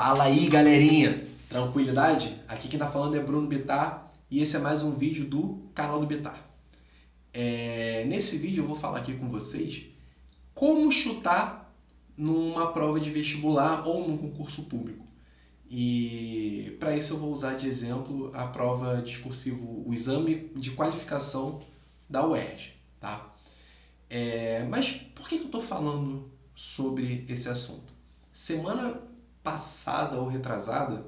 Fala aí, galerinha! Tranquilidade? Aqui quem tá falando é Bruno Bittar e esse é mais um vídeo do canal do Bittar. Nesse vídeo eu vou falar aqui com vocês como chutar numa prova de vestibular ou num concurso público. E para isso eu vou usar de exemplo a prova discursivo, o exame de qualificação da UERJ, tá? Mas por que eu estou falando sobre esse assunto? Semana passada ou retrasada,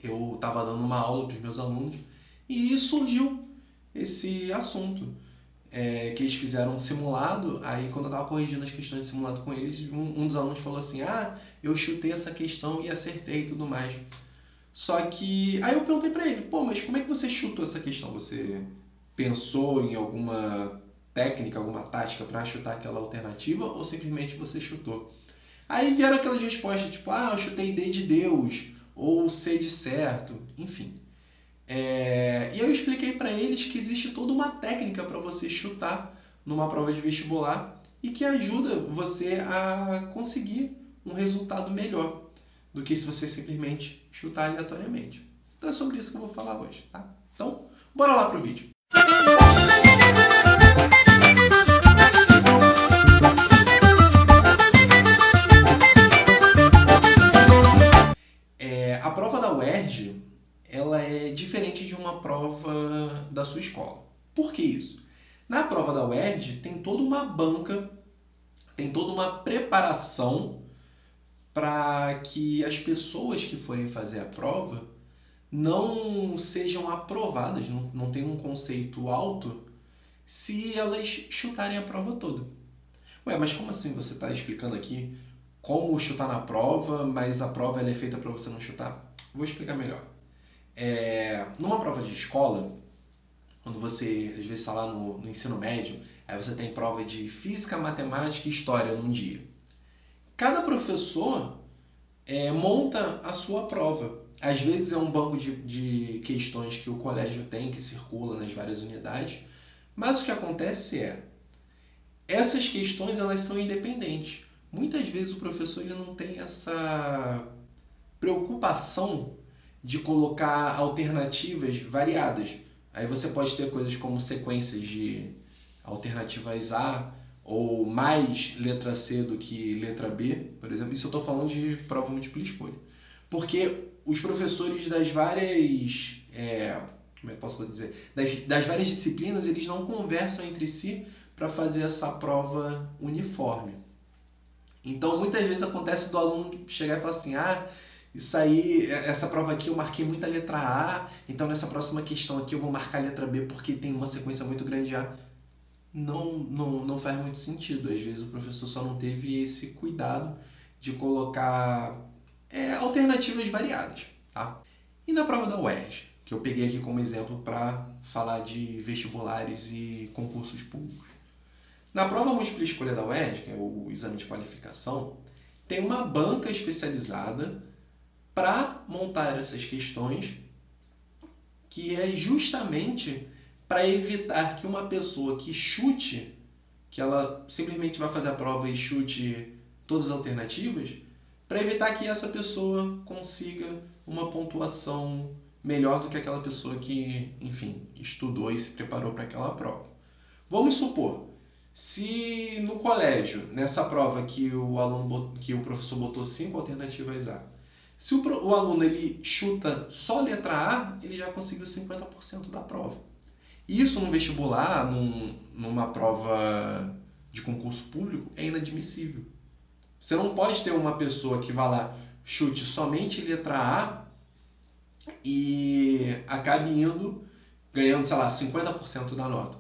eu estava dando uma aula para os meus alunos e surgiu esse assunto. Que eles fizeram um simulado, aí quando eu estava corrigindo as questões de simulado com eles, um dos alunos falou assim, eu chutei essa questão e acertei e tudo mais. Só que, aí eu perguntei para ele, mas como é que você chutou essa questão? Você pensou em alguma técnica, alguma tática para chutar aquela alternativa ou simplesmente você chutou? Aí vieram aquelas respostas tipo, eu chutei D de Deus, ou C de certo, enfim. E eu expliquei para eles que existe toda uma técnica para você chutar numa prova de vestibular e que ajuda você a conseguir um resultado melhor do que se você simplesmente chutar aleatoriamente. Então é sobre isso que eu vou falar hoje, tá? Então, bora lá pro vídeo. A prova da UERJ, ela é diferente de uma prova da sua escola. Por que isso? Na prova da UERJ tem toda uma banca, tem toda uma preparação para que as pessoas que forem fazer a prova não sejam aprovadas, não tenham um conceito alto se elas chutarem a prova toda. Mas como assim você está explicando aqui como chutar na prova, mas a prova ela é feita para você não chutar? Vou explicar melhor. Numa prova de escola, quando você às vezes está lá no ensino médio, aí você tem prova de física, matemática e história num dia. Cada professor monta a sua prova. Às vezes é um banco de questões que o colégio tem, que circula nas várias unidades, mas o que acontece essas questões elas são independentes. Muitas vezes o professor ele não tem essa preocupação de colocar alternativas variadas. Aí você pode ter coisas como sequências de alternativas A ou mais letra C do que letra B, por exemplo. Isso eu estou falando de prova múltipla escolha. Porque os professores das várias... como é que posso dizer? Das várias disciplinas, eles não conversam entre si para fazer essa prova uniforme. Então, muitas vezes acontece do aluno chegar e falar assim, isso aí, essa prova aqui eu marquei muita letra A, então nessa próxima questão aqui eu vou marcar a letra B porque tem uma sequência muito grande de A. Não faz muito sentido. Às vezes o professor só não teve esse cuidado de colocar alternativas variadas. Tá? E na prova da UERJ, que eu peguei aqui como exemplo para falar de vestibulares e concursos públicos. Na prova múltipla escolha da UERJ, que é o exame de qualificação, tem uma banca especializada para montar essas questões, que é justamente para evitar que uma pessoa que chute, que ela simplesmente vai fazer a prova e chute todas as alternativas, para evitar que essa pessoa consiga uma pontuação melhor do que aquela pessoa que, enfim, estudou e se preparou para aquela prova. Vamos supor, se no colégio, nessa prova que o professor botou 5 alternativas A, se o aluno ele chuta só letra A, ele já conseguiu 50% da prova. Isso no vestibular, numa prova de concurso público, é inadmissível. Você não pode ter uma pessoa que vá lá, chute somente letra A e acabe ganhando, 50% da nota.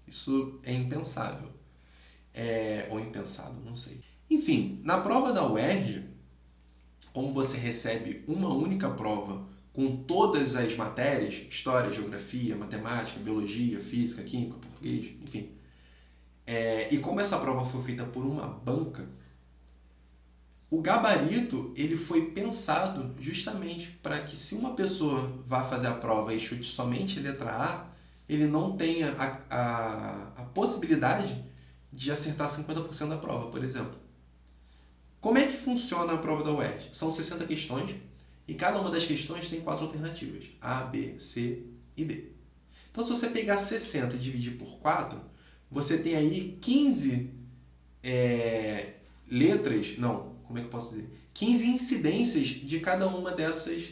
Isso é impensável. Ou impensado, não sei. Enfim, na prova da UERJ, como você recebe uma única prova com todas as matérias, história, geografia, matemática, biologia, física, química, português, enfim. E como essa prova foi feita por uma banca, o gabarito ele foi pensado justamente para que se uma pessoa vá fazer a prova e chute somente a letra A, ele não tenha a possibilidade de acertar 50% da prova, por exemplo. Como é que funciona a prova da UERJ? São 60 questões e cada uma das questões tem 4 alternativas, A, B, C e D. Então, se você pegar 60 e dividir por 4, você tem aí 15 letras, não, como é que eu posso dizer? 15 incidências de cada uma dessas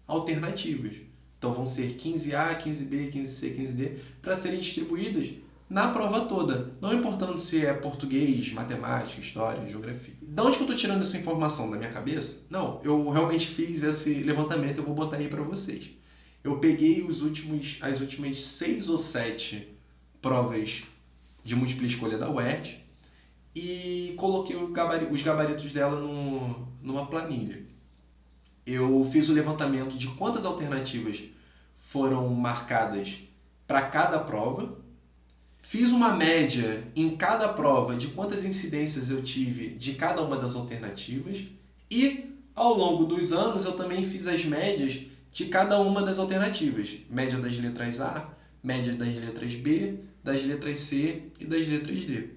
alternativas. Então, vão ser 15A, 15B, 15C, 15D, para serem distribuídas na prova toda, não importando se é português, matemática, história, geografia. De onde que eu estou tirando essa informação? Da minha cabeça? Não, eu realmente fiz esse levantamento, eu vou botar aí para vocês. Eu peguei as últimas 6 ou 7 provas de múltipla escolha da UERJ e coloquei os gabaritos dela numa planilha. Eu fiz o levantamento de quantas alternativas foram marcadas para cada prova, fiz uma média em cada prova de quantas incidências eu tive de cada uma das alternativas e, ao longo dos anos, eu também fiz as médias de cada uma das alternativas. Média das letras A, média das letras B, das letras C e das letras D.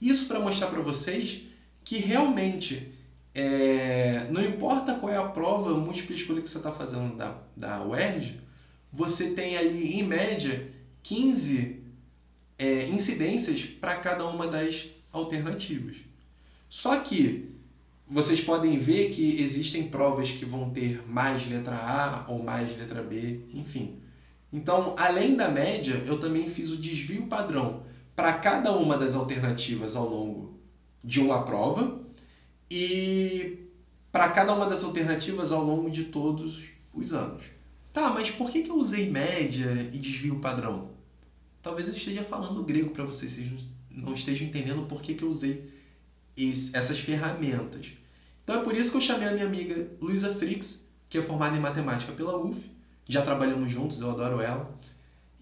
Isso para mostrar para vocês que realmente não importa qual é a prova múltipla escolha que você está fazendo da UERJ, você tem ali, em média, 15 incidências para cada uma das alternativas. Só que vocês podem ver que existem provas que vão ter mais letra A ou mais letra B, enfim. Então, além da média, eu também fiz o desvio padrão para cada uma das alternativas ao longo de uma prova e para cada uma das alternativas ao longo de todos os anos. Tá, mas por que eu usei média e desvio padrão? Talvez eu esteja falando grego para vocês não estejam entendendo por que eu usei essas ferramentas. Então é por isso que eu chamei a minha amiga Luísa Frix, que é formada em matemática pela UF. Já trabalhamos juntos, eu adoro ela.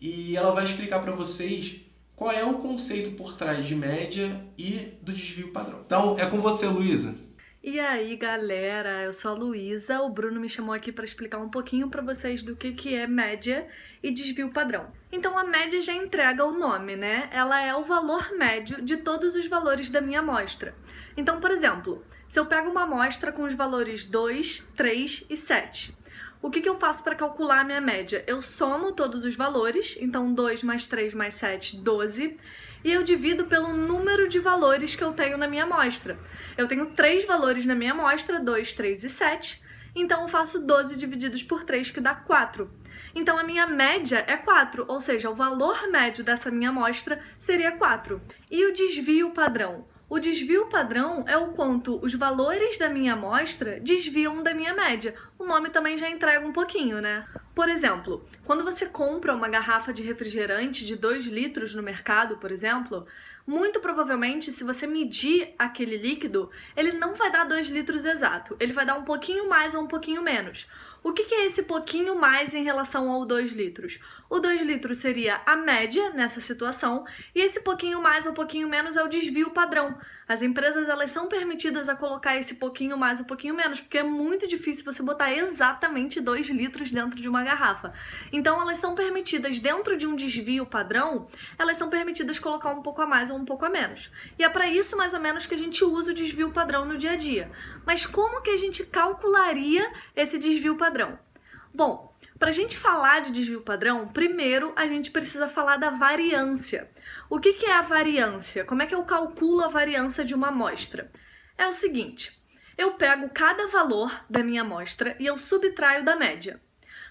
E ela vai explicar para vocês qual é o conceito por trás de média e do desvio padrão. Então, é com você, Luísa. E aí, galera, eu sou a Luísa, o Bruno me chamou aqui para explicar um pouquinho para vocês do que é média e desvio padrão. Então, a média já entrega o nome, né? Ela é o valor médio de todos os valores da minha amostra. Então, por exemplo, se eu pego uma amostra com os valores 2, 3 e 7, o que eu faço para calcular a minha média? Eu somo todos os valores, então 2 mais 3 mais 7, 12, e eu divido pelo número de valores que eu tenho na minha amostra. Eu tenho 3 valores na minha amostra, 2, 3 e 7, então eu faço 12 divididos por 3, que dá 4. Então a minha média é 4, ou seja, o valor médio dessa minha amostra seria 4. E o desvio padrão? O desvio padrão é o quanto os valores da minha amostra desviam da minha média. O nome também já entrega um pouquinho, né? Por exemplo, quando você compra uma garrafa de refrigerante de 2 litros no mercado, por exemplo, muito provavelmente, se você medir aquele líquido, ele não vai dar 2 litros exato. Ele vai dar um pouquinho mais ou um pouquinho menos. O que é esse pouquinho mais em relação ao 2 litros? O 2 litros seria a média nessa situação e esse pouquinho mais ou pouquinho menos é o desvio padrão. As empresas, elas são permitidas a colocar esse pouquinho mais ou pouquinho menos, porque é muito difícil você botar exatamente 2 litros dentro de uma garrafa. Então, elas são permitidas, dentro de um desvio padrão, elas são permitidas colocar um pouco a mais ou um pouco a menos. E é para isso, mais ou menos, que a gente usa o desvio padrão no dia a dia. Mas como que a gente calcularia esse desvio padrão? Bom, para a gente falar de desvio padrão, primeiro a gente precisa falar da variância. O que é a variância? Como é que eu calculo a variância de uma amostra? É o seguinte, eu pego cada valor da minha amostra e eu subtraio da média.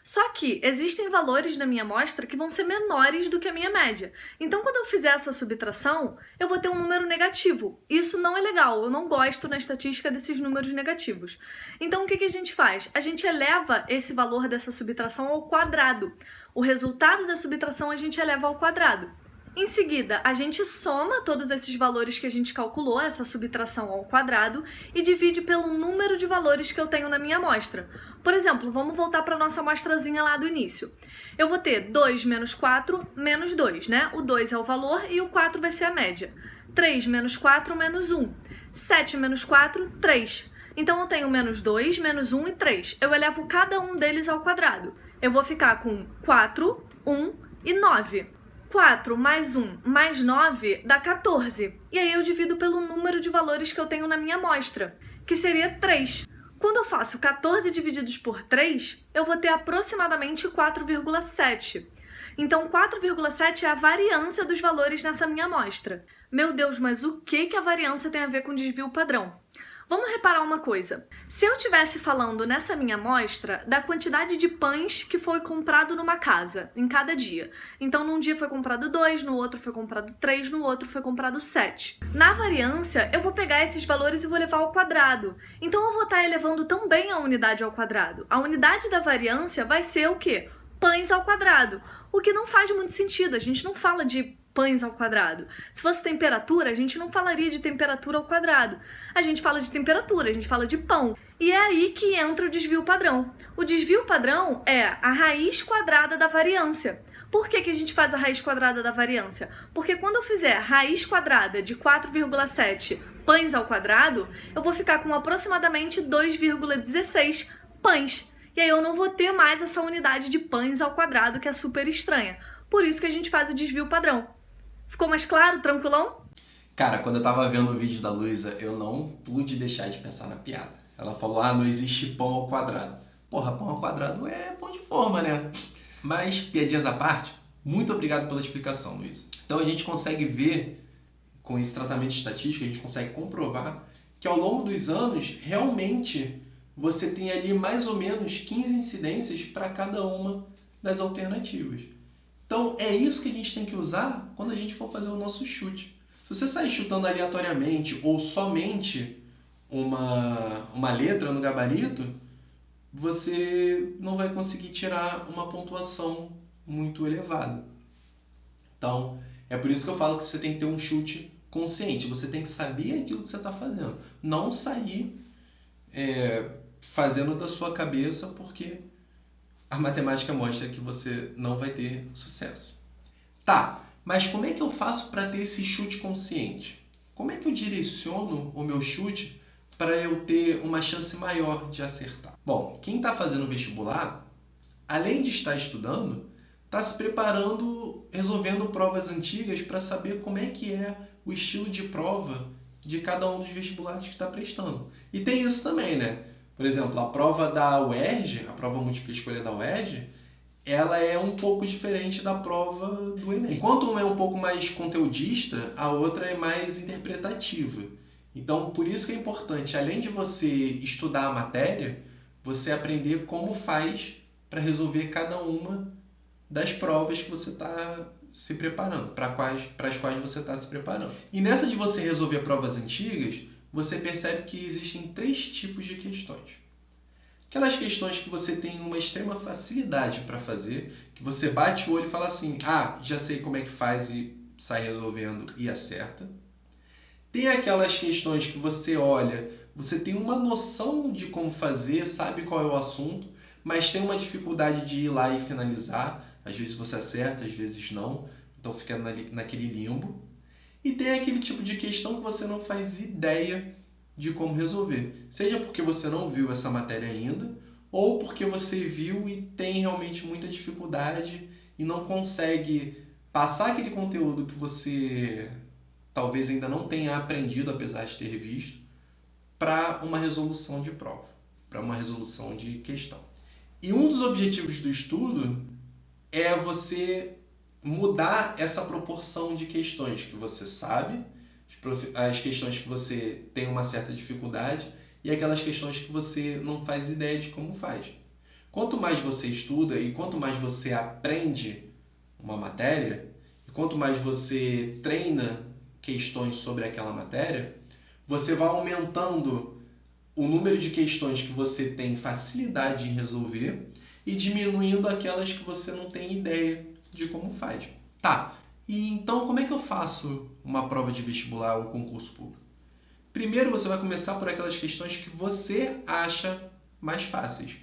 Só que existem valores na minha amostra que vão ser menores do que a minha média. Então, quando eu fizer essa subtração, eu vou ter um número negativo. Isso não é legal, eu não gosto na estatística desses números negativos. Então, o que a gente faz? A gente eleva esse valor dessa subtração ao quadrado. O resultado da subtração a gente eleva ao quadrado. Em seguida, a gente soma todos esses valores que a gente calculou, essa subtração ao quadrado, e divide pelo número de valores que eu tenho na minha amostra. Por exemplo, vamos voltar para a nossa amostrazinha lá do início. Eu vou ter 2 menos 4 menos 2, né? O 2 é o valor e o 4 vai ser a média. 3 menos 4 menos 1. 7 menos 4, 3. Então eu tenho menos 2, menos 1 e 3. Eu elevo cada um deles ao quadrado. Eu vou ficar com 4, 1 e 9. 4 mais 1 mais 9 dá 14. E aí eu divido pelo número de valores que eu tenho na minha amostra. que seria 3. Quando eu faço 14 divididos por 3, eu vou ter aproximadamente 4,7. Então, 4,7 é a variância dos valores nessa minha amostra. Meu Deus, mas o que a variância tem a ver com desvio padrão? Vamos reparar uma coisa. Se eu estivesse falando nessa minha amostra da quantidade de pães que foi comprado numa casa, em cada dia. Então, num dia foi comprado 2, no outro foi comprado 3, no outro foi comprado 7. Na variância, eu vou pegar esses valores e vou levar ao quadrado. Então, eu vou estar elevando também a unidade ao quadrado. A unidade da variância vai ser o quê? Pães ao quadrado. O que não faz muito sentido. A gente não fala de pães ao quadrado. Se fosse temperatura, a gente não falaria de temperatura ao quadrado. A gente fala de temperatura, a gente fala de pão. E é aí que entra o desvio padrão. O desvio padrão é a raiz quadrada da variância. Por que a gente faz a raiz quadrada da variância? Porque quando eu fizer raiz quadrada de 4,7 pães ao quadrado, eu vou ficar com aproximadamente 2,16 pães. E aí eu não vou ter mais essa unidade de pães ao quadrado que é super estranha. Por isso que a gente faz o desvio padrão. Ficou mais claro? Tranquilão? Cara, quando eu tava vendo o vídeo da Luísa, eu não pude deixar de pensar na piada. Ela falou, não existe pão ao quadrado. Porra, pão ao quadrado é pão de forma, né? Mas, piadinhas à parte, muito obrigado pela explicação, Luísa. Então a gente consegue ver, com esse tratamento estatístico, a gente consegue comprovar que ao longo dos anos, realmente, você tem ali mais ou menos 15 incidências para cada uma das alternativas. Então, é isso que a gente tem que usar quando a gente for fazer o nosso chute. Se você sair chutando aleatoriamente ou somente uma letra no gabarito, você não vai conseguir tirar uma pontuação muito elevada. Então, é por isso que eu falo que você tem que ter um chute consciente. Você tem que saber aquilo que você está fazendo. Não sair fazendo da sua cabeça, porque a matemática mostra que você não vai ter sucesso. Tá, mas como é que eu faço para ter esse chute consciente? Como é que eu direciono o meu chute para eu ter uma chance maior de acertar? Bom, quem está fazendo vestibular, além de estar estudando, está se preparando, resolvendo provas antigas para saber como é que é o estilo de prova de cada um dos vestibulares que está prestando. E tem isso também, né? Por exemplo, a prova da UERJ, a prova múltipla escolha da UERJ, ela é um pouco diferente da prova do Enem. Enquanto uma é um pouco mais conteudista, a outra é mais interpretativa. Então, por isso que é importante, além de você estudar a matéria, você aprender como faz para resolver cada uma das provas que você está se preparando, para as quais você está se preparando. E nessa de você resolver provas antigas, você percebe que existem 3 tipos de questões. Aquelas questões que você tem uma extrema facilidade para fazer, que você bate o olho e fala assim, já sei como é que faz e sai resolvendo e acerta. Tem aquelas questões que você olha, você tem uma noção de como fazer, sabe qual é o assunto, mas tem uma dificuldade de ir lá e finalizar. Às vezes você acerta, às vezes não, então fica naquele limbo. E tem aquele tipo de questão que você não faz ideia de como resolver. Seja porque você não viu essa matéria ainda, ou porque você viu e tem realmente muita dificuldade e não consegue passar aquele conteúdo que você talvez ainda não tenha aprendido, apesar de ter visto, para uma resolução de prova, para uma resolução de questão. E um dos objetivos do estudo é você mudar essa proporção de questões que você sabe, as questões que você tem uma certa dificuldade e aquelas questões que você não faz ideia de como faz. Quanto mais você estuda e quanto mais você aprende uma matéria, e quanto mais você treina questões sobre aquela matéria, você vai aumentando o número de questões que você tem facilidade em resolver e diminuindo aquelas que você não tem ideia de como faz. Tá, e então como é que eu faço uma prova de vestibular, um concurso público? Primeiro você vai começar por aquelas questões que você acha mais fáceis.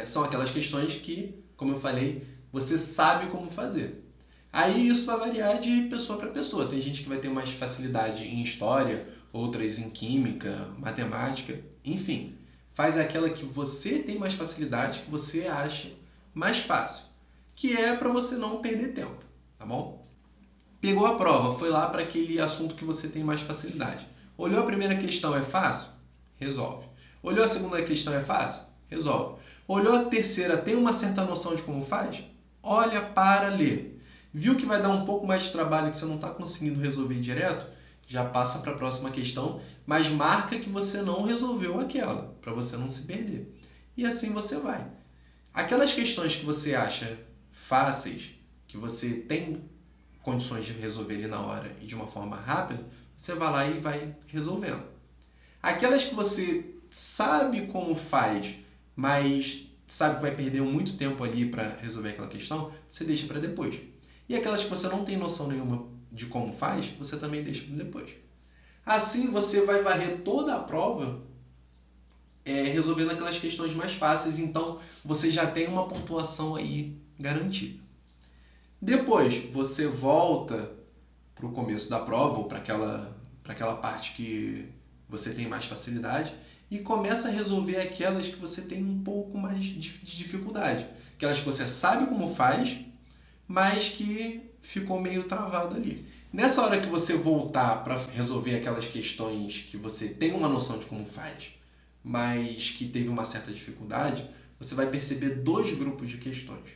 São aquelas questões que, como eu falei, você sabe como fazer. Aí isso vai variar de pessoa para pessoa. Tem gente que vai ter mais facilidade em história, outras em química, matemática, enfim. Faz aquela que você tem mais facilidade, que você acha mais fácil, que é para você não perder tempo, tá bom? Pegou a prova, foi lá para aquele assunto que você tem mais facilidade. Olhou a primeira questão, é fácil? Resolve. Olhou a segunda questão, é fácil? Resolve. Olhou a terceira, tem uma certa noção de como faz? Olha para ler. Viu que vai dar um pouco mais de trabalho e que você não está conseguindo resolver direto? Já passa para a próxima questão, mas marca que você não resolveu aquela, para você não se perder. E assim você vai. Aquelas questões que você acha fáceis, que você tem condições de resolver ali na hora e de uma forma rápida, você vai lá e vai resolvendo. Aquelas que você sabe como faz, mas sabe que vai perder muito tempo ali para resolver aquela questão, você deixa para depois. E aquelas que você não tem noção nenhuma de como faz, você também deixa para depois. Assim você vai varrer toda a prova resolvendo aquelas questões mais fáceis, então você já tem uma pontuação aí garantida. Depois você volta para o começo da prova, ou para aquela parte que você tem mais facilidade, e começa a resolver aquelas que você tem um pouco mais de dificuldade. Aquelas que você sabe como faz, mas que ficou meio travado ali. Nessa hora que você voltar para resolver aquelas questões que você tem uma noção de como faz, mas que teve uma certa dificuldade, você vai perceber dois grupos de questões.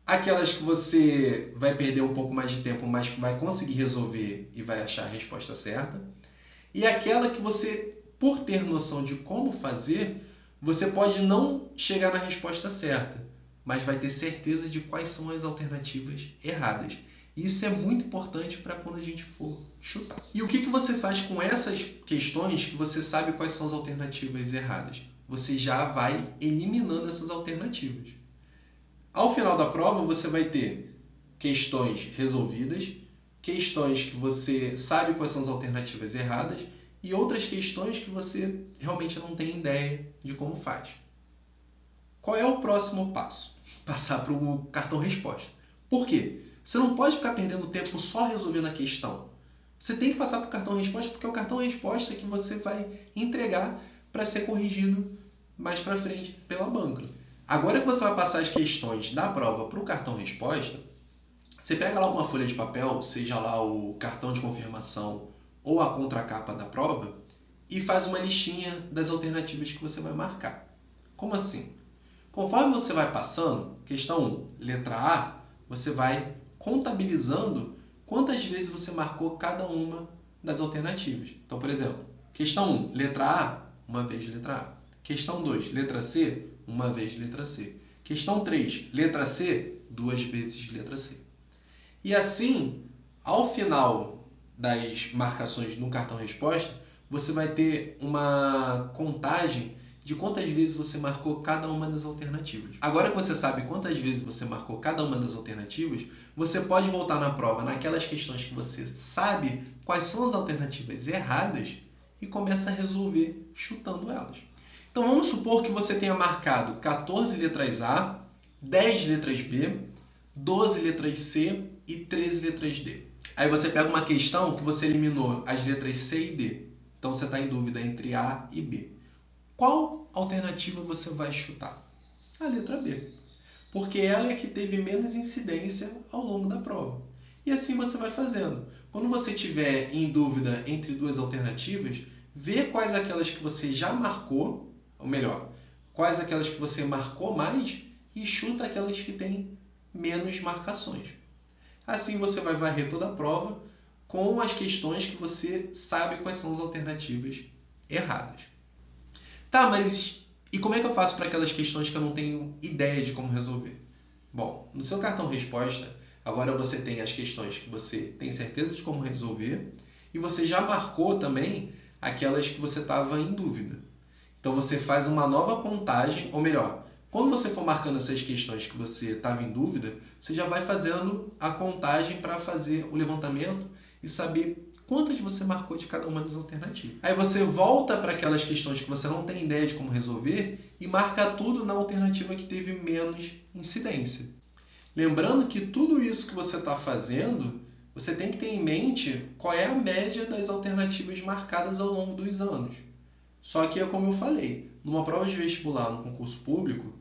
Aquelas que você vai perder um pouco mais de tempo, mas que vai conseguir resolver e vai achar a resposta certa. E aquela que você, por ter noção de como fazer, você pode não chegar na resposta certa, mas vai ter certeza de quais são as alternativas erradas. E isso é muito importante para quando a gente for chutar. E o que você faz com essas questões que você sabe quais são as alternativas erradas? Você já vai eliminando essas alternativas. Ao final da prova, você vai ter questões resolvidas, questões que você sabe quais são as alternativas erradas e outras questões que você realmente não tem ideia de como faz. Qual é o próximo passo? Passar para o cartão resposta. Por quê? Você não pode ficar perdendo tempo só resolvendo a questão. Você tem que passar para o cartão resposta, porque é o cartão resposta que você vai entregar para ser corrigido mais para frente pela banca. Agora que você vai passar as questões da prova para o cartão resposta, você pega lá uma folha de papel, seja lá o cartão de confirmação ou a contracapa da prova, e faz uma listinha das alternativas que você vai marcar. Como assim? Conforme você vai passando, questão 1, letra A, você vai contabilizando quantas vezes você marcou cada uma das alternativas. Então, por exemplo, questão 1, letra A, uma vez letra A. Questão 2, letra C, uma vez letra C. Questão 3, letra C, duas vezes letra C. E assim, ao final das marcações no cartão resposta, você vai ter uma contagem de quantas vezes você marcou cada uma das alternativas. Agora que você sabe quantas vezes você marcou cada uma das alternativas, você pode voltar na prova naquelas questões que você sabe quais são as alternativas erradas e começa a resolver chutando elas. Então vamos supor que você tenha marcado 14 letras A, 10 letras B, 12 letras C e 13 letras D. Aí você pega uma questão que você eliminou as letras C e D. Então você está em dúvida entre A e B. Qual alternativa você vai chutar? A letra B. Porque ela é que teve menos incidência ao longo da prova. E assim você vai fazendo. Quando você estiver em dúvida entre duas alternativas, vê quais aquelas que você já marcou, ou melhor, quais aquelas que você marcou mais e chuta aquelas que têm menos marcações. Assim você vai varrer toda a prova com as questões que você sabe quais são as alternativas erradas. Tá, mas e como é que eu faço para aquelas questões que eu não tenho ideia de como resolver? Bom, no seu cartão resposta, agora você tem as questões que você tem certeza de como resolver e você já marcou também aquelas que você estava em dúvida. Então você faz uma nova contagem, ou melhor, quando você for marcando essas questões que você estava em dúvida, você já vai fazendo a contagem para fazer o levantamento e saber quantas você marcou de cada uma das alternativas. Aí você volta para aquelas questões que você não tem ideia de como resolver e marca tudo na alternativa que teve menos incidência. Lembrando que tudo isso que você está fazendo, você tem que ter em mente qual é a média das alternativas marcadas ao longo dos anos. Só que é como eu falei, numa prova de vestibular, no concurso público,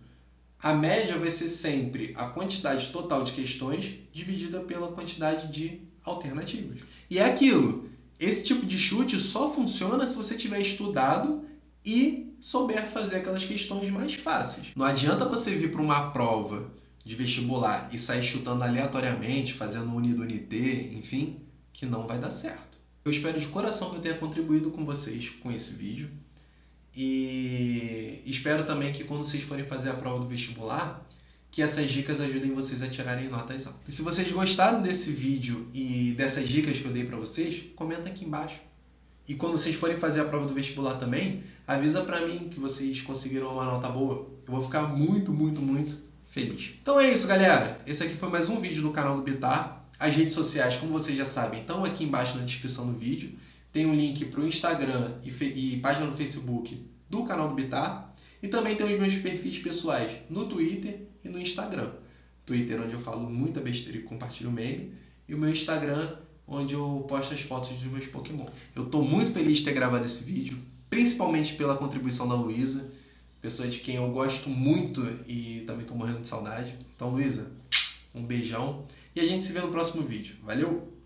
a média vai ser sempre a quantidade total de questões dividida pela quantidade de alternativas. E é aquilo, Esse tipo de chute só funciona se você tiver estudado e souber fazer aquelas questões mais fáceis. Não adianta você vir para uma prova de vestibular e sair chutando aleatoriamente, fazendo Unidunité, enfim, que não vai dar certo. Eu espero de coração que eu tenha contribuído com vocês com esse vídeo. E espero também que quando vocês forem fazer a prova do vestibular, que essas dicas ajudem vocês a tirarem notas altas. E se vocês gostaram desse vídeo e dessas dicas que eu dei para vocês, comenta aqui embaixo. E quando vocês forem fazer a prova do vestibular também, avisa para mim que vocês conseguiram uma nota boa. Eu vou ficar muito, muito, muito feliz. Então é isso, galera. Esse aqui foi mais um vídeo do canal do Bitar. As redes sociais, como vocês já sabem, estão aqui embaixo na descrição do vídeo. Tem um link para o Instagram e página no Facebook do canal do Bitar. E também tem os meus perfis pessoais no Twitter e no Instagram. Twitter, onde eu falo muita besteira e compartilho meme. E o meu Instagram, onde eu posto as fotos dos meus Pokémon. Eu estou muito feliz de ter gravado esse vídeo, principalmente pela contribuição da Luísa, pessoa de quem eu gosto muito e também estou morrendo de saudade. Então, Luísa, um beijão e a gente se vê no próximo vídeo. Valeu!